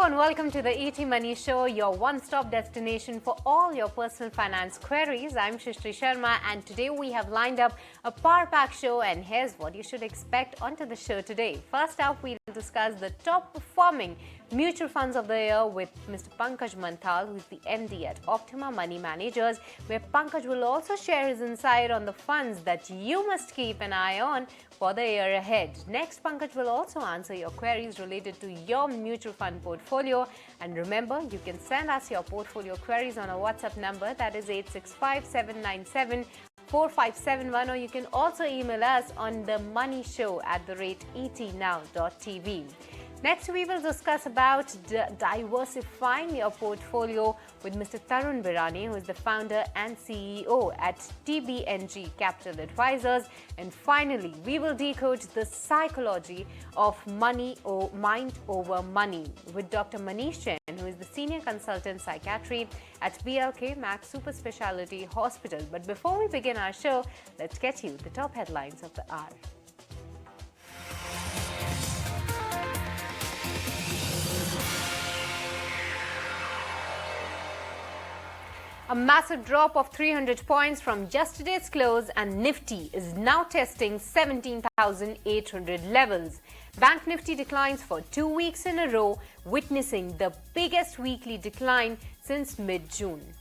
Hello and welcome to the ET Money Show, your one-stop destination for all your personal finance queries. I'm Shrishti Sharma and today we have lined up a power-packed show, and here's what you should expect onto the show today. First up, we'll discuss the top-performing mutual funds of the year with Mr. Pankaj Mathpal, who's the MD at Optima Money Managers, where Pankaj will also share his insight on the funds that you must keep an eye on for the year ahead. Next, Pankaj will also answer your queries related to your mutual fund portfolio. And remember, you can send us your portfolio queries on our WhatsApp number, that is 865-797-4571, or you can also email us on themoneyshow@etnow.tv. Next, we will discuss about diversifying your portfolio with Mr. Tarun Birani, who is the founder and CEO at TBNG Capital Advisors. And finally, we will decode the psychology of money or mind over money with Dr. Manish Jain, who is the senior consultant psychiatry at BLK Max Super Speciality Hospital. But before we begin our show, let's get you the top headlines of the hour. A massive drop of 300 points from yesterday's close, and Nifty is now testing 17,800 levels. Bank Nifty declines for 2 weeks in a row, witnessing the biggest weekly decline since mid-June.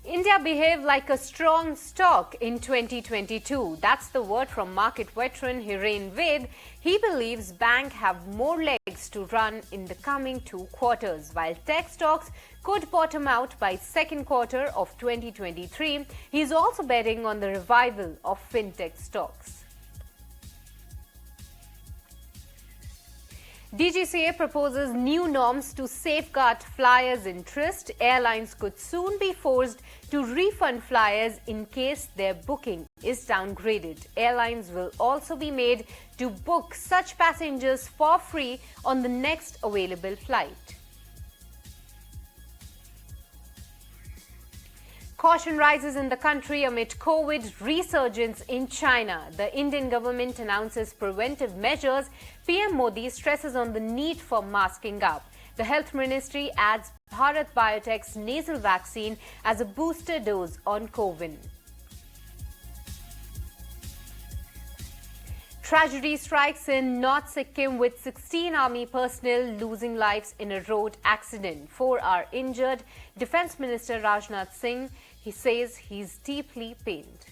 India behaved like a strong stock in 2022. That's the word from market veteran Hiren Ved. He believes banks have more legs to run in the coming 2 quarters. While tech stocks could bottom out by second quarter of 2023, he's also betting on the revival of fintech stocks. DGCA proposes new norms to safeguard flyers' interest. Airlines could soon be forced to refund flyers in case their booking is downgraded. Airlines will also be made to book such passengers for free on the next available flight. Caution rises in the country amid COVID resurgence in China. The Indian government announces preventive measures. PM Modi stresses on the need for masking up. The Health Ministry adds Bharat Biotech's nasal vaccine as a booster dose on COVID. Tragedy strikes in North Sikkim with 16 army personnel losing lives in a road accident. 4 are injured. Defence Minister Rajnath Singh, he says he's deeply pained.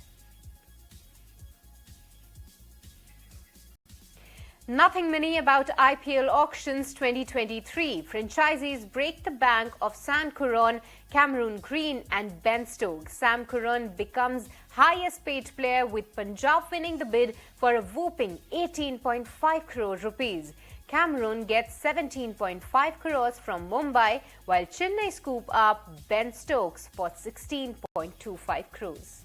Nothing mini about IPL auctions 2023. Franchisees break the bank of Sam Curran, Cameron Green and Ben Stokes. Sam Curran becomes highest paid player, with Punjab winning the bid for a whopping 18.5 crore rupees. Cameron gets 17.5 crores from Mumbai, while Chennai scoop up Ben Stokes for 16.25 crores.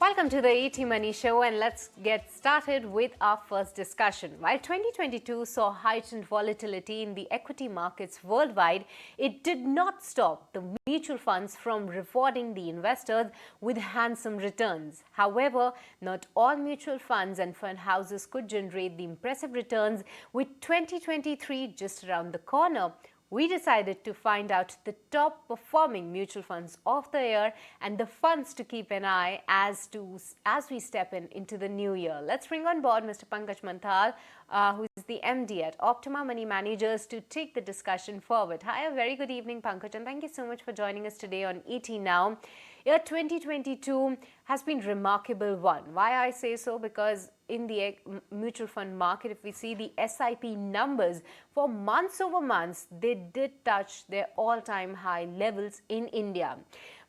Welcome to the ET Money Show, and let's get started with our first discussion. While 2022 saw heightened volatility in the equity markets worldwide, it did not stop the mutual funds from rewarding the investors with handsome returns. However, not all mutual funds and fund houses could generate the impressive returns. With 2023 just around the corner, we decided to find out the top performing mutual funds of the year and the funds to keep an eye as we step into the new year. Let's bring on board Mr. Pankaj Mathpal, who is the MD at Optima Money Managers, to take the discussion forward. Hi, a very good evening, Pankaj, and thank you so much for joining us today on ET Now. Year 2022 has been a remarkable one. Why I say so? Because in the mutual fund market, if we see the SIP numbers for months over months, they did touch their all-time high levels in India.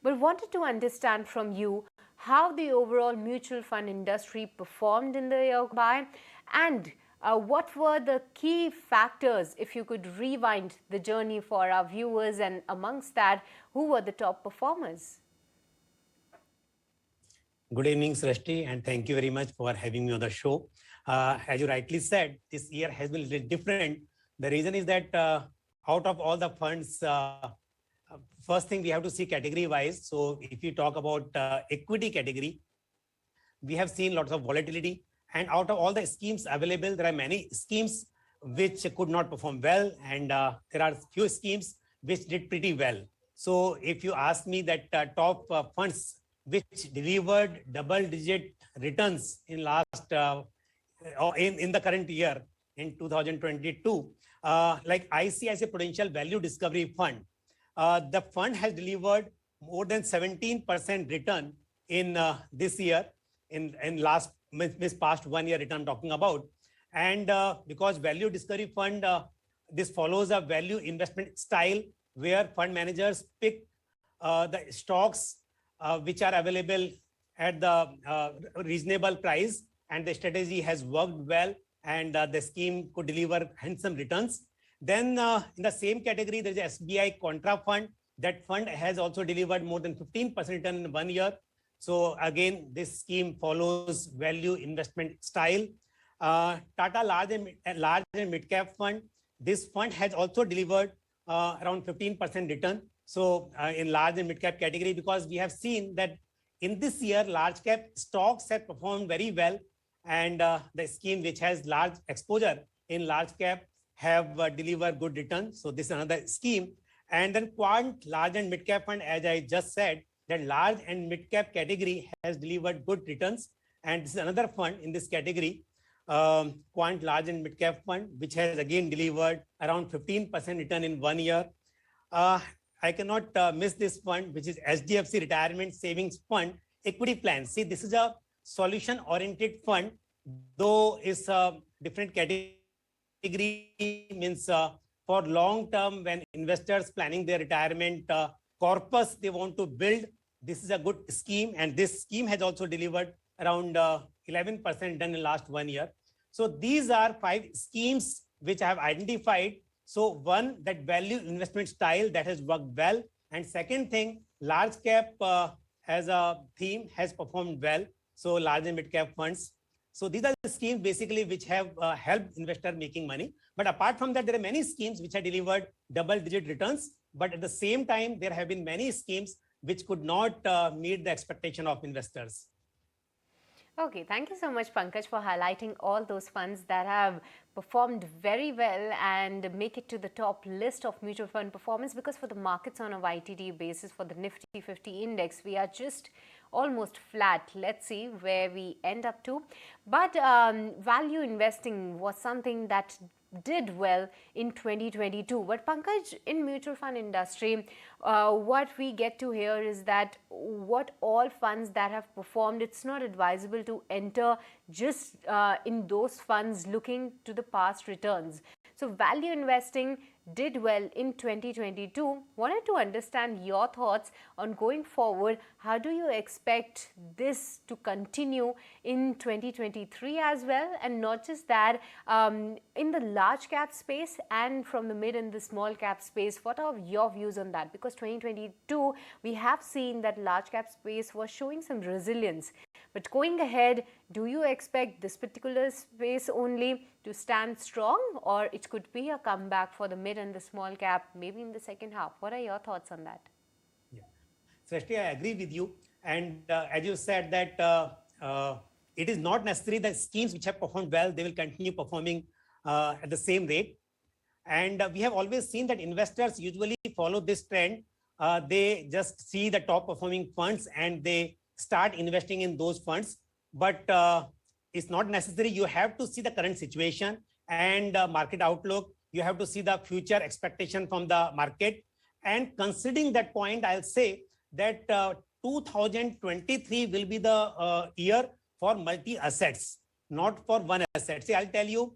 But wanted to understand from you how the overall mutual fund industry performed in the year by, and what were the key factors, if you could rewind the journey for our viewers, and amongst that, who were the top performers? Good evening, Srishti, and thank you very much for having me on the show. As you rightly said, this year has been a little different The reason is that out of all the funds, first thing we have to see category wise. So if you talk about equity category, we have seen lots of volatility. And out of all the schemes available, there are many schemes which could not perform well. And there are few schemes which did pretty well. So if you ask me that top funds which delivered double-digit returns in last or in the current year in 2022, like ICICI Prudential Value Discovery Fund, the fund has delivered more than 17% return in this year, in last this past 1 year return talking about. And because Value Discovery Fund, this follows a value investment style where fund managers pick the stocks which are available at the reasonable price, and the strategy has worked well, and the scheme could deliver handsome returns. Then in the same category, there is SBI Contra Fund. That fund has also delivered more than 15% return in 1 year. So again, this scheme follows value investment style. Tata Large and Mid Cap Fund. This fund has also delivered around 15% return. So in large and mid cap category, because we have seen that in this year, large cap stocks have performed very well, and the scheme which has large exposure in large cap have delivered good return. So this is another scheme. And then Quant Large and Mid Cap Fund, as I just said, that large and mid cap category has delivered good returns. And this is another fund in this category, Quant Large and Mid Cap Fund, which has again delivered around 15% return in 1 year. I cannot miss this fund, which is HDFC Retirement Savings Fund Equity Plan. See, this is a solution-oriented fund, though it's a different category, means for long term, when investors planning their retirement corpus, they want to build. This is a good scheme, and this scheme has also delivered around 11% done in last 1 year. So these are 5 schemes which I have identified. So one, that value investment style that has worked well. And second thing, large cap as a theme has performed well. So large and mid cap funds. So these are the schemes basically which have helped investor making money. But apart from that, there are many schemes which have delivered double-digit returns. But at the same time, there have been many schemes which could not meet the expectation of investors. Okay, thank you so much, Pankaj, for highlighting all those funds that have performed very well and make it to the top list of mutual fund performance, because for the markets on a YTD basis, for the Nifty 50 index, we are just almost flat. Let's see where we end up to. But value investing was something that did well in 2022. But Pankaj, in mutual fund industry, what we get to hear is that what all funds that have performed, it's not advisable to enter just in those funds looking to the past returns. So value investing did well in 2022. Wanted to understand your thoughts on going forward. How do you expect this to continue in 2023 as well? And not just that, in the large cap space and from the mid and the small cap space, what are your views on that? Because 2022, we have seen that large cap space was showing some resilience. But going ahead, do you expect this particular space only to stand strong, or it could be a comeback for the mid and the small cap maybe in the second half? What are your thoughts on that? Yeah, Srishti, I agree with you. And as you said that it is not necessary that schemes which have performed well, they will continue performing at the same rate. And we have always seen that investors usually follow this trend. They just see the top performing funds and they start investing in those funds. But it's not necessary. You have to see the current situation and market outlook. You have to see the future expectation from the market. And considering that point, I'll say that 2023 will be the year for multi-assets, not for one asset. See, I'll tell you,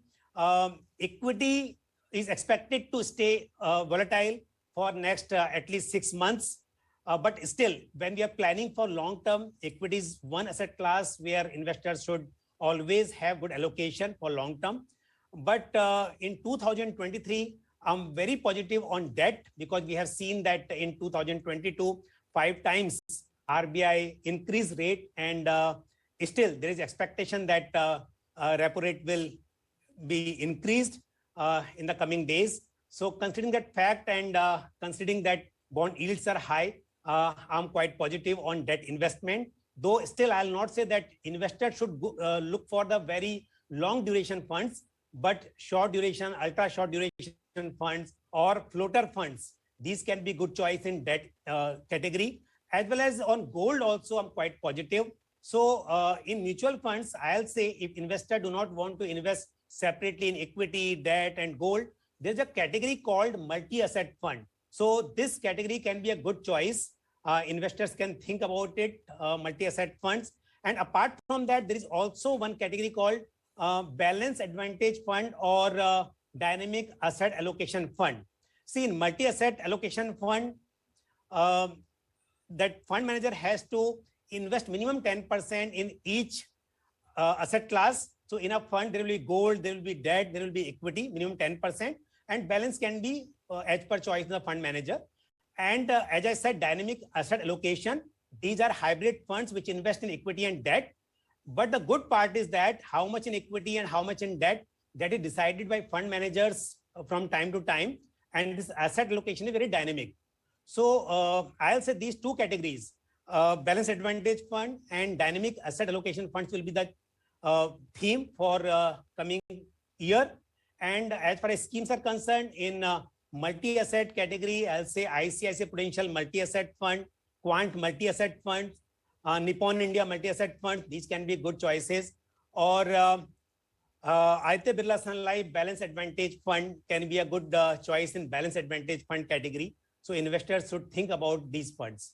equity is expected to stay volatile for next at least 6 months. But still, when we are planning for long-term, equities, one asset class where investors should always have good allocation for long-term. But in 2023, I'm very positive on debt, because we have seen that in 2022, 5 times RBI increased rate, and still there is expectation that repo rate will be increased. in the coming days. So considering that fact and considering that bond yields are high, I'm quite positive on debt investment. Though still, I'll not say that investors should look for the very long duration funds, but short duration, ultra short duration funds or floater funds. These can be good choice in debt category, as well as on gold also. I'm quite positive. So in mutual funds, I'll say if investors do not want to invest separately in equity, debt, and gold, there's a category called multi-asset fund. So this category can be a good choice. Investors can think about it, multi-asset funds. And apart from that, there is also one category called balance advantage fund or dynamic asset allocation fund. See, in multi-asset allocation fund, that fund manager has to invest minimum 10% in each asset class. So in a fund, there will be gold, there will be debt, there will be equity, minimum 10%, and balance can be as per choice of the fund manager. And as I said, dynamic asset allocation, these are hybrid funds which invest in equity and debt. But the good part is that how much in equity and how much in debt, that is decided by fund managers from time to time. And this asset allocation is very dynamic. So I'll say these two categories, balance advantage fund and dynamic asset allocation funds will be the theme for coming year. And as far as schemes are concerned, in multi-asset category, I'll say ICICI Prudential Multi-Asset Fund, Quant Multi-Asset Fund, Nippon India Multi-Asset Fund. These can be good choices. Or Aditya Birla Sun Life Balance Advantage Fund can be a good choice in Balance Advantage Fund category. So investors should think about these funds.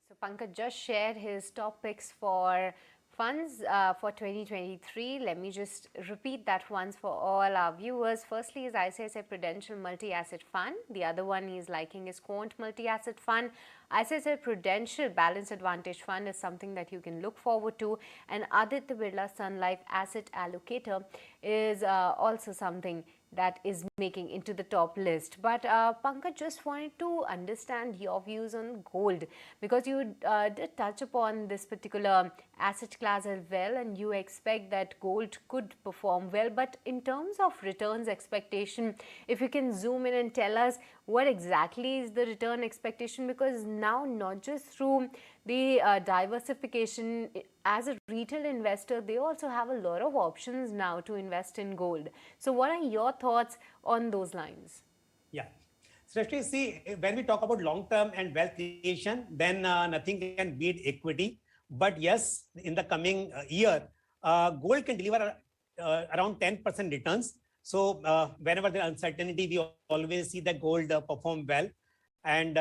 So Pankaj just shared his top picks for funds for 2023. Let me just repeat that once for all our viewers. Firstly is ICICI Prudential Multi-Asset Fund. The other one he's liking is Quant Multi-Asset Fund. ICICI Prudential Balance Advantage Fund is something that you can look forward to. And Aditya Birla Sun Life Asset Allocator is also something that is making into the top list. But Pankaj, just wanted to understand your views on gold, because you did touch upon this particular asset class as well, and you expect that gold could perform well. But in terms of returns expectation, if you can zoom in and tell us what exactly is the return expectation, because now not just through the diversification, as a retail investor, they also have a lot of options now to invest in gold. So what are your thoughts on those lines? Yeah. So actually, see, when we talk about long-term and wealth creation, then nothing can beat equity. But yes, in the coming year, gold can deliver around 10% returns. So whenever there is uncertainty, we always see that gold perform well. And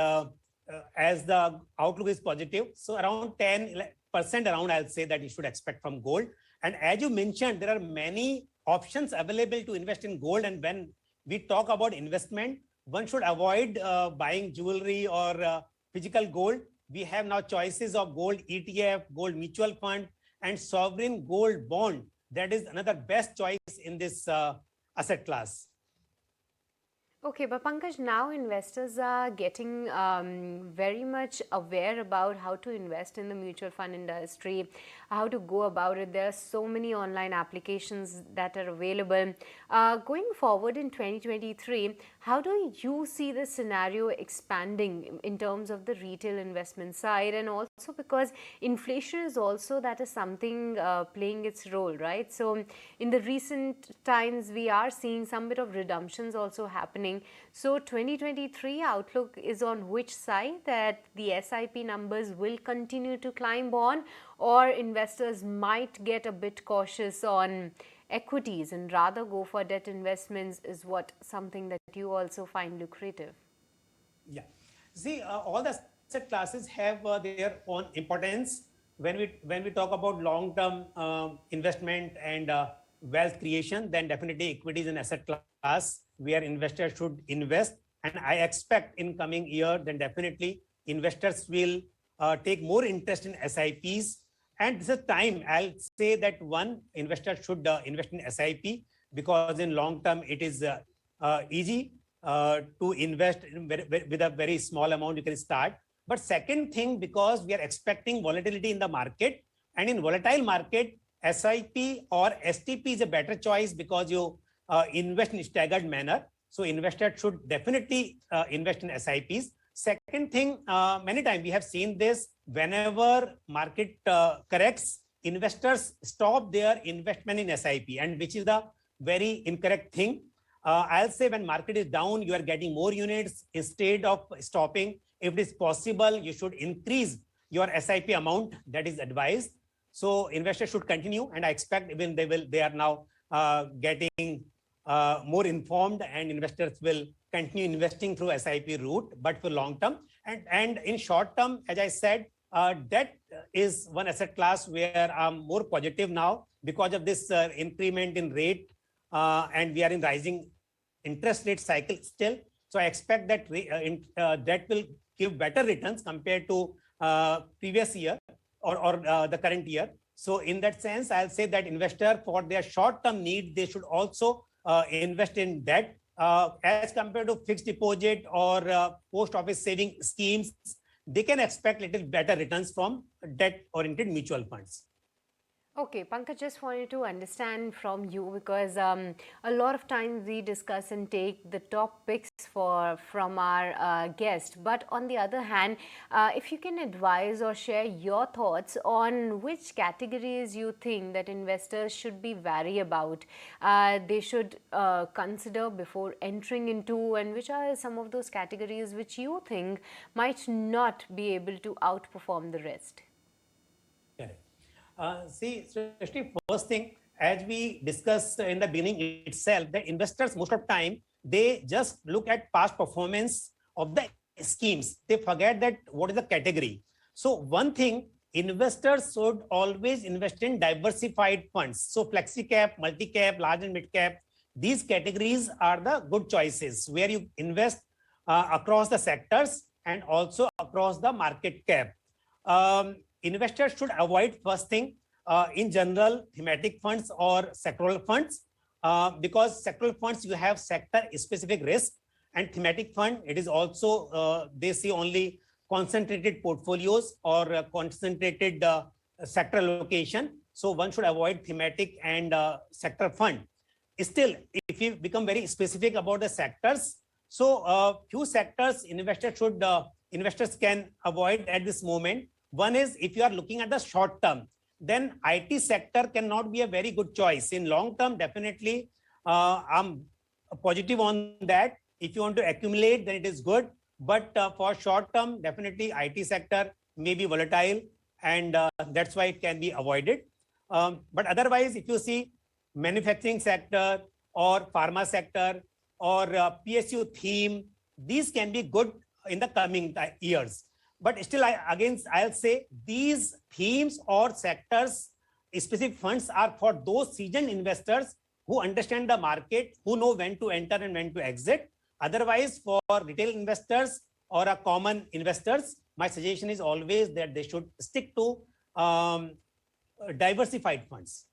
as the outlook is positive, so around 10% around, I'll say that you should expect from gold. And as you mentioned, there are many options available to invest in gold. And when we talk about investment, one should avoid buying jewelry or physical gold. We have now choices of gold ETF, gold mutual fund, and sovereign gold bond. That is another best choice in this asset class. Okay, but Pankaj, now investors are getting very much aware about how to invest in the mutual fund industry, how to go about it. There are so many online applications that are available. Going forward in 2023, how do you see the scenario expanding in terms of the retail investment side? And also because inflation is also, that is something playing its role, right? So in the recent times, we are seeing some bit of redemptions also happening. So 2023 outlook is on which side, that the SIP numbers will continue to climb on, or investors might get a bit cautious on equities and rather go for debt investments, is what something that you also find lucrative? Yeah. See, all the asset classes have their own importance. When we talk about long-term investment and wealth creation, then definitely equity is an asset class where investors should invest. And I expect in coming year, then definitely investors will take more interest in SIPs. And this is time, I'll say that one, investor should invest in SIP, because in long term, it is easy to invest with a very small amount you can start. But second thing, because we are expecting volatility in the market, and in volatile market, SIP or STP is a better choice, because you invest in staggered manner. So investors should definitely invest in SIPs. Second thing, many times we have seen this, whenever market corrects, investors stop their investment in SIP, and which is the very incorrect thing. I'll say when market is down, you are getting more units instead of stopping. If it is possible, you should increase your SIP amount. That is advised. So investors should continue, and I expect even they are now getting more informed, and investors will continue investing through SIP route, but for long term. And in short term, as I said, debt is one asset class where I'm more positive now because of this increment in rate, and we are in rising interest rate cycle still. So I expect that debt will give better returns compared to previous year or the current year. So in that sense, I'll say that investor for their short-term need, they should also invest in debt as compared to fixed deposit or post office saving schemes. They can expect little better returns from debt-oriented mutual funds. Okay, Pankaj, just wanted to understand from you because a lot of times we discuss and take the top picks from our guest. But on the other hand, if you can advise or share your thoughts on which categories you think that investors should be wary about, they should consider before entering into, and which are some of those categories which you think might not be able to outperform the rest? Correct. See, especially first thing, as we discussed in the beginning itself, the investors most of time, they just look at past performance of the schemes. They forget that what is the category. So one thing, investors should always invest in diversified funds. So flexi cap, multi cap, large and mid cap, these categories are the good choices where you invest across the sectors and also across the market cap. Investors should avoid first thing, in general, thematic funds or sectoral funds, because sectoral funds, you have sector specific risk, and thematic fund, it is also, they see only concentrated portfolios or concentrated sector allocation. So one should avoid thematic and sector fund. Still, if you become very specific about the sectors, so few sectors investors can avoid at this moment. One is if you are looking at the short term, then IT sector cannot be a very good choice. In long term, definitely, I'm positive on that. If you want to accumulate, then it is good. But for short term, definitely IT sector may be volatile, and that's why it can be avoided. But otherwise, if you see manufacturing sector or pharma sector or PSU theme, these can be good in the coming years. But still, I'll say these themes or sectors, specific funds are for those seasoned investors who understand the market, who know when to enter and when to exit. Otherwise, for retail investors or a common investors, my suggestion is always that they should stick to diversified funds.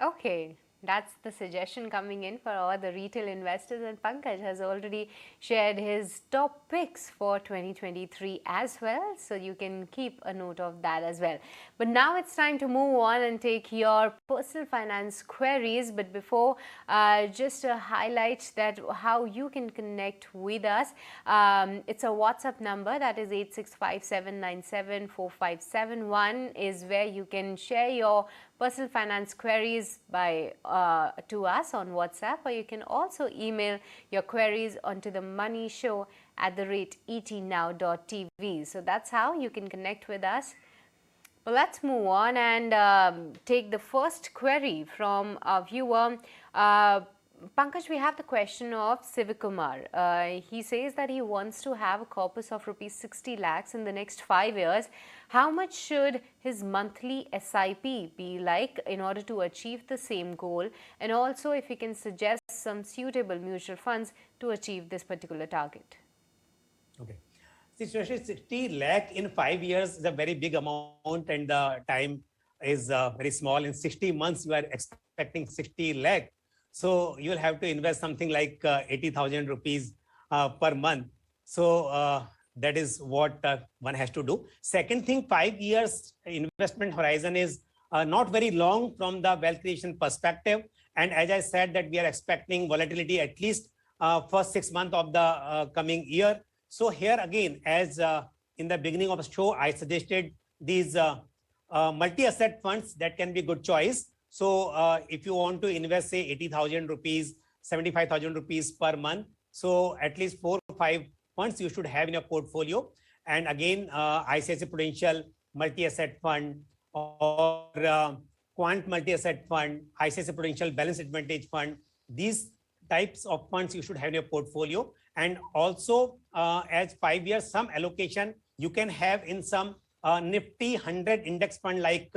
Okay, that's the suggestion coming in for all the retail investors, and Pankaj has already shared his top picks for 2023 as well, so you can keep a note of that as well. But now it's time to move on and take your personal finance queries. But before, just a highlight that how you can connect with us. It's a WhatsApp number, that is 8657974571, is where you can share your personal finance queries to us on WhatsApp, or you can also email your queries onto the moneyshow@etnow.tv. So that's how you can connect with us. Well, let's move on and take the first query from a viewer. Pankaj, we have the question of Sivakumar. He says that he wants to have a corpus of rupees 60 lakhs in the next 5 years. How much should his monthly SIP be like in order to achieve the same goal? And also if he can suggest some suitable mutual funds to achieve this particular target. Okay. Especially 60 lakh in 5 years is a very big amount, and the time is very small. In 60 months, you are expecting 60 lakh. So you'll have to invest something like 80,000 rupees per month. So that is what one has to do. Second thing, 5 years investment horizon is not very long from the wealth creation perspective. And as I said that we are expecting volatility at least first 6 months of the coming year. So here again, as in the beginning of the show, I suggested these multi-asset funds that can be good choice. So if you want to invest, say 80,000 rupees, 75,000 rupees per month, so at least 4 or 5 funds you should have in your portfolio. And again, ICICI Prudential multi-asset fund or Quant multi-asset fund, ICICI Prudential Balance Advantage fund. These types of funds you should have in your portfolio. And also, as 5 years, some allocation you can have in some Nifty 100 index fund like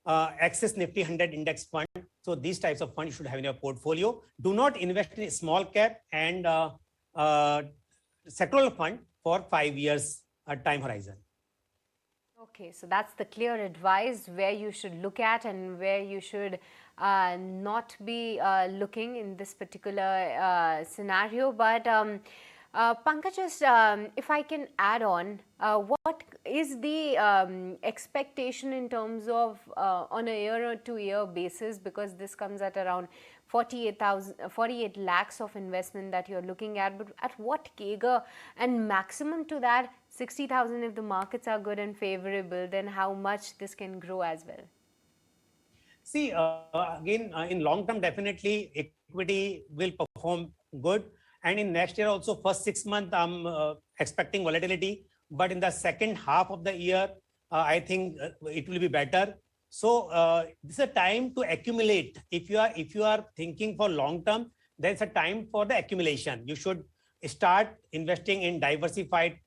Axis Nifty 100 index fund. So these types of funds you should have in your portfolio. Do not invest in small cap and sectoral fund for 5 years time horizon. Okay, so that's the clear advice where you should look at and where you should not be looking in this particular scenario. But Pankaj, just if I can add on, what is the expectation in terms of on a year or 2 year basis, because this comes at around 48 lakhs of investment that you're looking at, but at what CAGR, and maximum to that 60,000 if the markets are good and favorable, then how much this can grow as well? See, again, in long term, definitely equity will perform good. And in next year also, first 6 months, I'm expecting volatility. But in the second half of the year, I think it will be better. So this is a time to accumulate. If you are thinking for long term, there's a time for the accumulation. You should start investing in diversified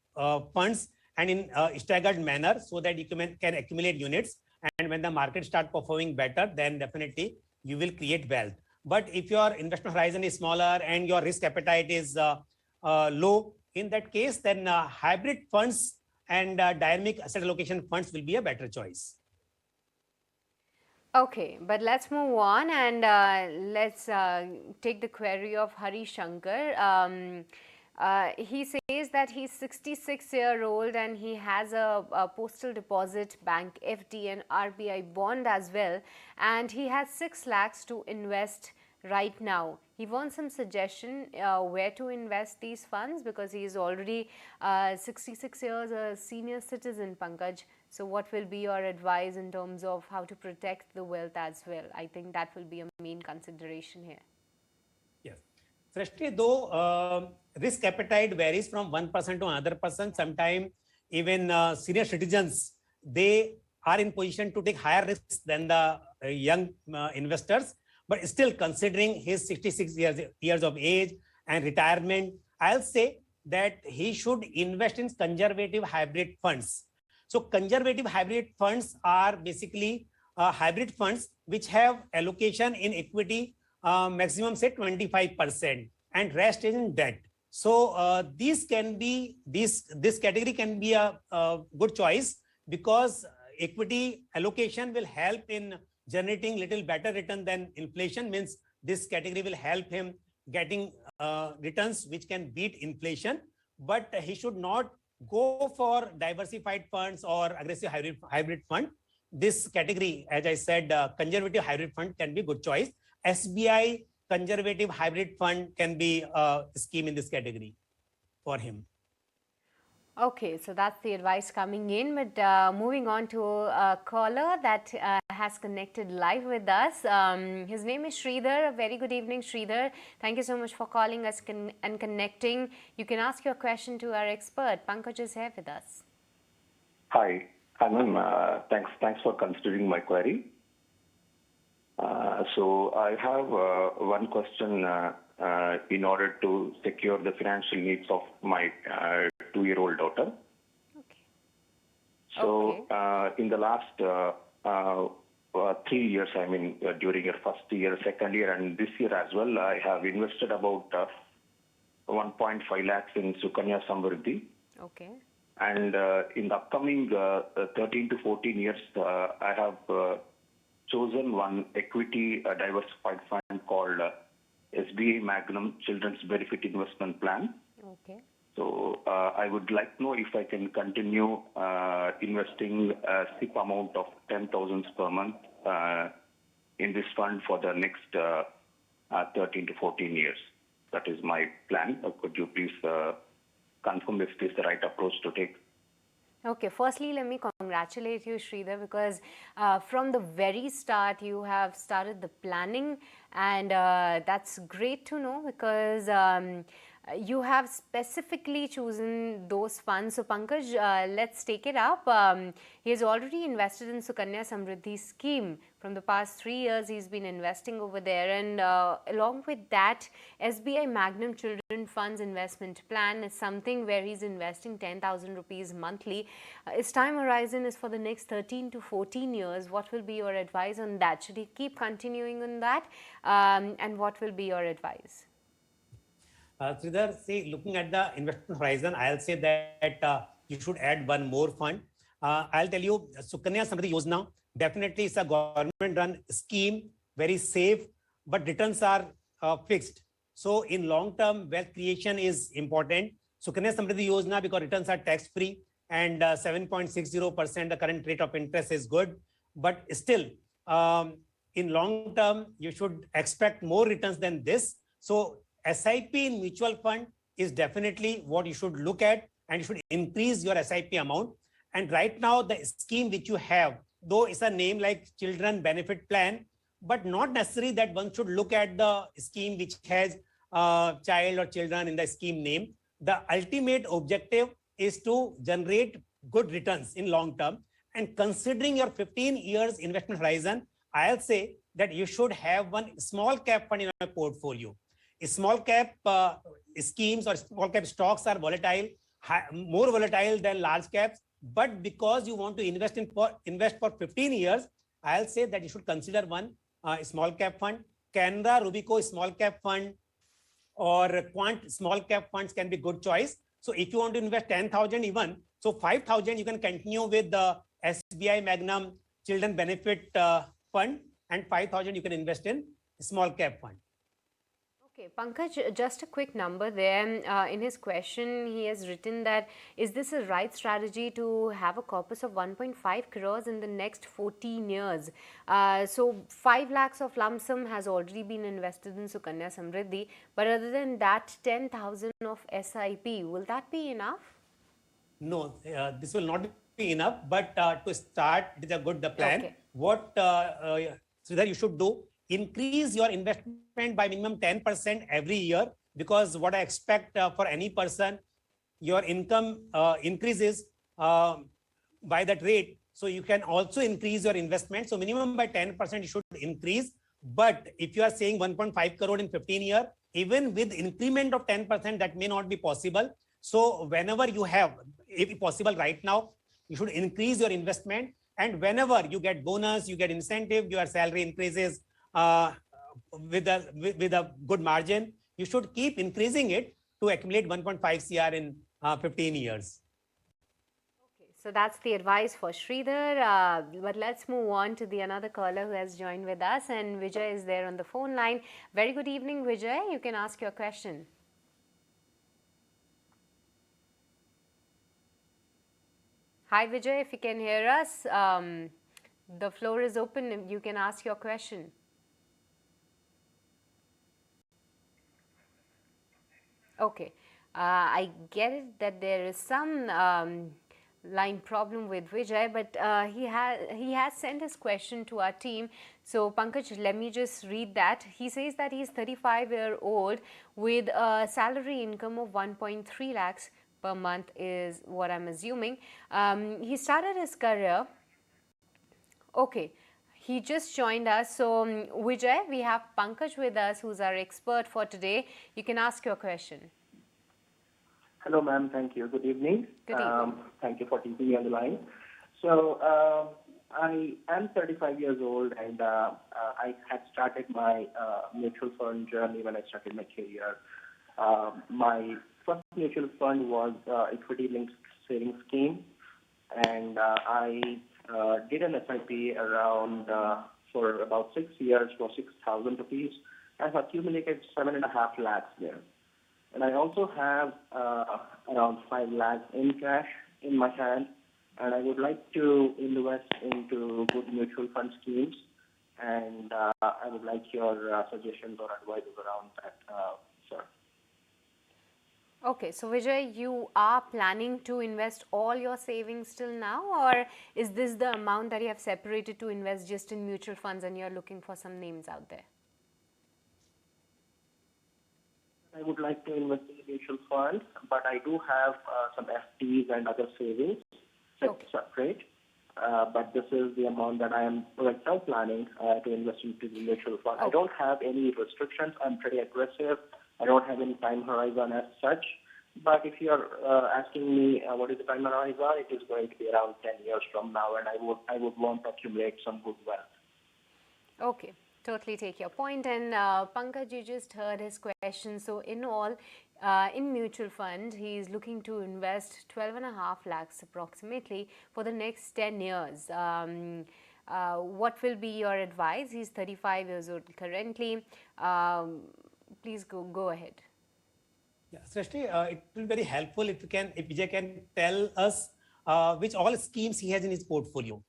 funds and in staggered manner so that you can accumulate units. And when the market start performing better, then definitely you will create wealth. But if your investment horizon is smaller and your risk appetite is low, in that case, then hybrid funds and dynamic asset allocation funds will be a better choice. Okay, but let's move on and let's take the query of Hari Shankar. He says that he's 66-year-old and he has a postal deposit, bank FD and RBI bond as well, and he has 6 lakhs to invest right now. He wants some suggestion where to invest these funds, because he is already 66 years a senior citizen, Pankaj. So what will be your advice in terms of how to protect the wealth as well? I think that will be a main consideration here. Yes. Srishti, though risk appetite varies from one person to another person, sometimes even senior citizens, they are in position to take higher risks than the young investors. But still, considering his 66 years of age and retirement, I'll say that he should invest in conservative hybrid funds. So conservative hybrid funds are basically hybrid funds which have allocation in equity maximum say 25% and rest is in debt. So this category can be a good choice, because equity allocation will help in generating little better return than inflation. Means this category will help him getting returns which can beat inflation. But he should not go for diversified funds or aggressive hybrid fund. This category, as I said, conservative hybrid fund can be good choice. SBI conservative hybrid fund can be a scheme in this category for him. Okay, so that's the advice coming in. But moving on to a caller that has connected live with us. His name is Sridhar. A very good evening, Sridhar. Thank you so much for calling us and connecting. You can ask your question to our expert. Pankaj is here with us. Hi, ma'am. Thanks for considering my query. So I have one question in order to secure the financial needs of my 2-year-old daughter. Okay. So in the last 3 years, I mean, during your first year, second year, and this year as well, I have invested about 1.5 lakhs in Sukanya Samriddhi. Okay. And in the upcoming 13 to 14 years, I have chosen one equity diversified fund called SBA Magnum Children's Benefit Investment Plan. Okay. So I would like to know if I can continue investing a SIP amount of 10,000 per month in this fund for the next 13 to 14 years. That is my plan. Could you please confirm if this is the right approach to take? Okay, firstly, let me congratulate you, Sridhar, because from the very start, you have started the planning, and that's great to know because you have specifically chosen those funds. So, Pankaj, let's take it up. He has already invested in Sukanya Samriddhi scheme. From the past 3 years, he's been investing over there, and along with that, SBI Magnum Children Funds Investment Plan is something where he's investing 10,000 rupees monthly. His time horizon is for the next 13 to 14 years. What will be your advice on that? Should he keep continuing on that? And what will be your advice? Sridhar, see, looking at the investment horizon, I'll say that you should add one more fund. I'll tell you, Sukanya Samriddhi Yojana definitely is a government-run scheme, very safe, but returns are fixed. So in long-term, wealth creation is important. Sukanya Samriddhi Yojana, because returns are tax-free and 7.60%, the current rate of interest is good. But still, in long-term, you should expect more returns than this. So SIP in mutual fund is definitely what you should look at, and you should increase your SIP amount. And right now, the scheme which you have, though it's a name like Children Benefit Plan, but not necessary that one should look at the scheme which has child or children in the scheme name. The ultimate objective is to generate good returns in long term. And considering your 15 years investment horizon, I'll say that you should have one small cap fund in your portfolio. Small cap schemes or small cap stocks are volatile, more volatile than large caps. But because you want to invest for 15 years, I'll say that you should consider one small cap fund. Canara Rubico small cap fund or Quant small cap funds can be good choice. So if you want to invest 10,000 even, so 5,000 you can continue with the SBI Magnum Children Benefit Fund, and 5,000 you can invest in small cap fund. Okay, Pankaj, just a quick number there. In his question, he has written that, is this a right strategy to have a corpus of 1.5 crores in the next 14 years? So 5 lakhs of lump sum has already been invested in Sukanya Samriddhi, but other than that, 10,000 of SIP, will that be enough? No, this will not be enough, but to start with a good plan, Okay. what Sridhar, you should do, increase your investment by minimum 10% every year, because what I expect for any person, your income increases by that rate. So you can also increase your investment. So minimum by 10% you should increase. But if you are saying 1.5 crore in 15 years, even with increment of 10%, that may not be possible. So whenever you have, if possible right now, you should increase your investment. And whenever you get bonus, you get incentive, your salary increases with a good margin, you should keep increasing it to accumulate 1.5 CR in 15 years. Okay, so that's the advice for Sridhar. But let's move on to the another caller who has joined with us, and Vijay is there on the phone line. Very good evening, Vijay. You can ask your question. Hi, Vijay. If you can hear us, the floor is open. You can ask your question. Okay, I get it that there is some line problem with Vijay, but he has sent his question to our team. So Pankaj, let me just read that. He says that he's 35-year-old with a salary income of 1.3 lakhs per month is what I'm assuming. He started his career. Okay. He just joined us. So, Vijay, we have Pankaj with us, who's our expert for today. You can ask your question. Hello, ma'am. Thank you. Good evening. Good evening. Thank you for taking me on the line. So, I am 35 years old, and I had started my mutual fund journey when I started my career. My first mutual fund was equity-linked savings scheme, and I did an SIP around for about 6 years for 6,000 rupees. I've accumulated 7.5 lakhs there. And I also have around 5 lakhs in cash in my hand, and I would like to invest into good mutual fund schemes. and I would like your suggestions or advices around that, sir. Okay, so Vijay, you are planning to invest all your savings till now, or is this the amount that you have separated to invest just in mutual funds and you're looking for some names out there? I would like to invest in mutual funds, but I do have some FDs and other savings separate. But this is the amount that I am right now planning to invest into the mutual fund. I don't have any restrictions. I'm pretty aggressive. I don't have any time horizon as such. But if you're asking me what is the time horizon, it is going to be around 10 years from now, and I would want to accumulate some good wealth. Okay, totally take your point. And Pankaj, you just heard his question. So in all, in mutual fund, he is looking to invest 12.5 lakhs approximately for the next 10 years. What will be your advice? He's 35 years old currently. Please go ahead. Yeah, Srishti, it will be very helpful if Vijay can tell us which all schemes he has in his portfolio.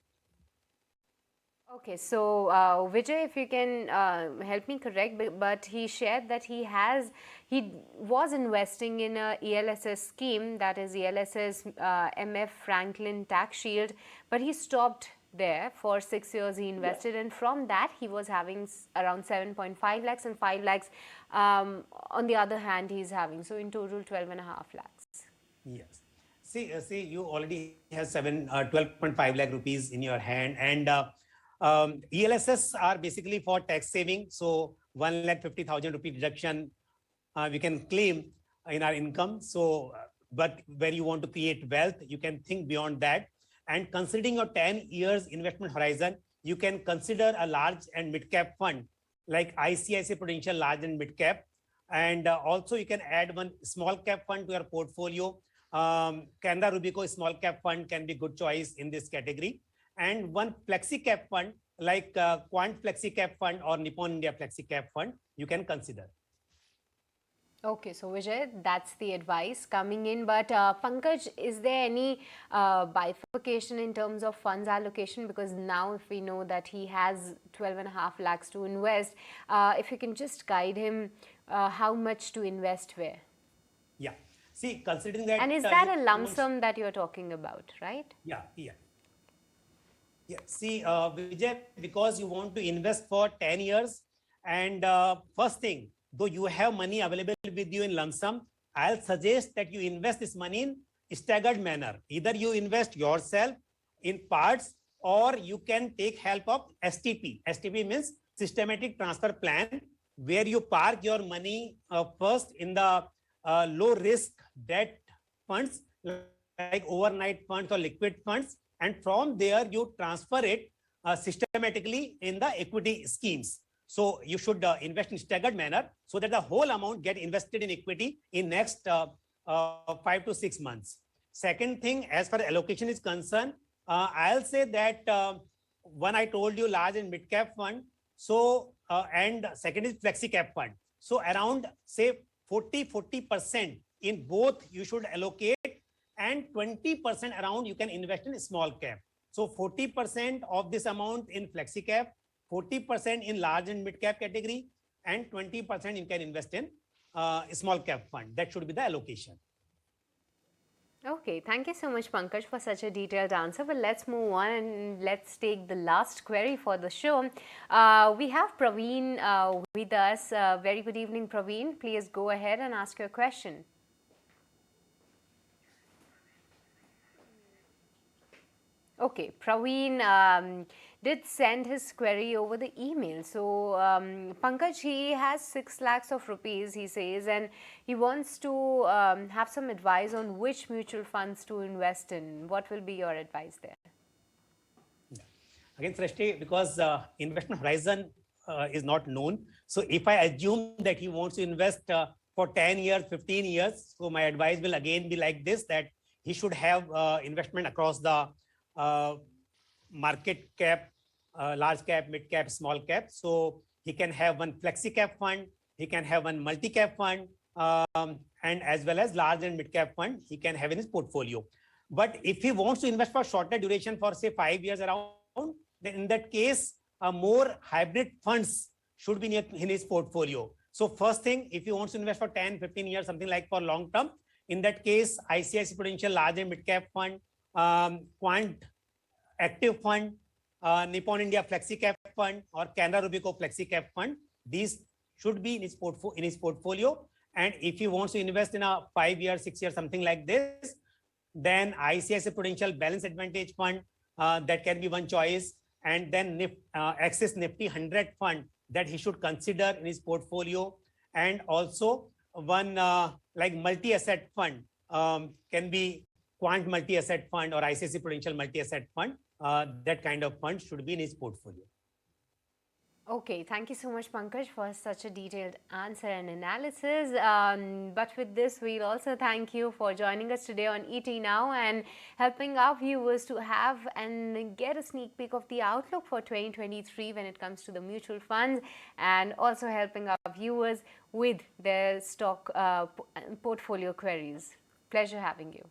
Okay, so Vijay, if you can help me correct, but he shared that he was investing in a ELSS scheme, that is ELSS MF Franklin Tax Shield, but he stopped there. For 6 years he invested, and from that he was having around 7.5 lakhs and 5 lakhs on the other hand he's having, so in total 12.5 lakhs. Yes. See, you already have 12.5 lakh rupees in your hand, and ELSS are basically for tax saving. So 1,50,000 rupee deduction we can claim in our income. So, but where you want to create wealth, you can think beyond that. And considering your 10 years investment horizon, you can consider a large and mid cap fund like ICICI Prudential Large and Mid Cap. And also you can add one small cap fund to your portfolio. Canada Rubico small cap fund can be good choice in this category. And one flexi cap fund like Quant Flexi Cap Fund or Nippon India Flexi Cap Fund, you can consider. Okay, so Vijay, that's the advice coming in. But Pankaj, is there any bifurcation in terms of funds allocation? Because now if we know that he has 12.5 lakhs to invest, if you can just guide him how much to invest where? Yeah. See, considering that... And is that a lump sum that you're talking about, right? Yeah. See, Vijay, because you want to invest for 10 years, and first thing, though you have money available with you in lump sum, I'll suggest that you invest this money in staggered manner. Either you invest yourself in parts, or you can take help of STP. STP means systematic transfer plan, where you park your money first in the low risk debt funds like overnight funds or liquid funds, and from there you transfer it systematically in the equity schemes. So you should invest in staggered manner so that the whole amount get invested in equity in next 5 to 6 months. Second thing, as far as allocation is concerned, I'll say that one I told you, large and mid cap fund. So and second is flexi cap fund. So around say 40% in both you should allocate, and 20% around you can invest in small cap. So 40% of this amount in flexi cap, 40% in large and mid cap category, and 20% you can invest in small cap fund. That should be the allocation. Okay, thank you so much, Pankaj, for such a detailed answer. But let's move on and let's take the last query for the show. We have Praveen with us. Very good evening, Praveen. Please go ahead and ask your question. Okay, Praveen did send his query over the email. So, Pankaj, he has 6 lakhs of rupees, he says, and he wants to have some advice on which mutual funds to invest in. What will be your advice there? Yeah. Again, Srishti, because investment horizon is not known. So if I assume that he wants to invest for 10 years, 15 years, so my advice will again be like this, that he should have investment across the market cap, large cap, mid cap, small cap. So he can have one flexi cap fund, he can have one multi cap fund, and as well as large and mid cap fund he can have in his portfolio. But if he wants to invest for shorter duration, for say 5 years around, then in that case, more hybrid funds should be in his portfolio. So first thing, if he wants to invest for 10, 15 years, something like for long term, in that case, ICICI Prudential Large and Mid Cap Fund, Quant Active Fund, Nippon India Flexi Cap Fund, or Canara Robeco Flexi Cap Fund, these should be in his portfolio. And if he wants to invest in a 5-year, 6-year, something like this, then ICICI Prudential Balance Advantage Fund, that can be one choice. And then Axis Nifty 100 Fund that he should consider in his portfolio. And also one like multi-asset fund, can be Quant Multi-Asset Fund or ICICI Prudential Multi-Asset Fund. That kind of fund should be in his portfolio. Okay, thank you so much, Pankaj, for such a detailed answer and analysis. But with this, we'll also thank you for joining us today on ET Now and helping our viewers to have and get a sneak peek of the outlook for 2023 when it comes to the mutual funds, and also helping our viewers with their stock portfolio queries. Pleasure having you.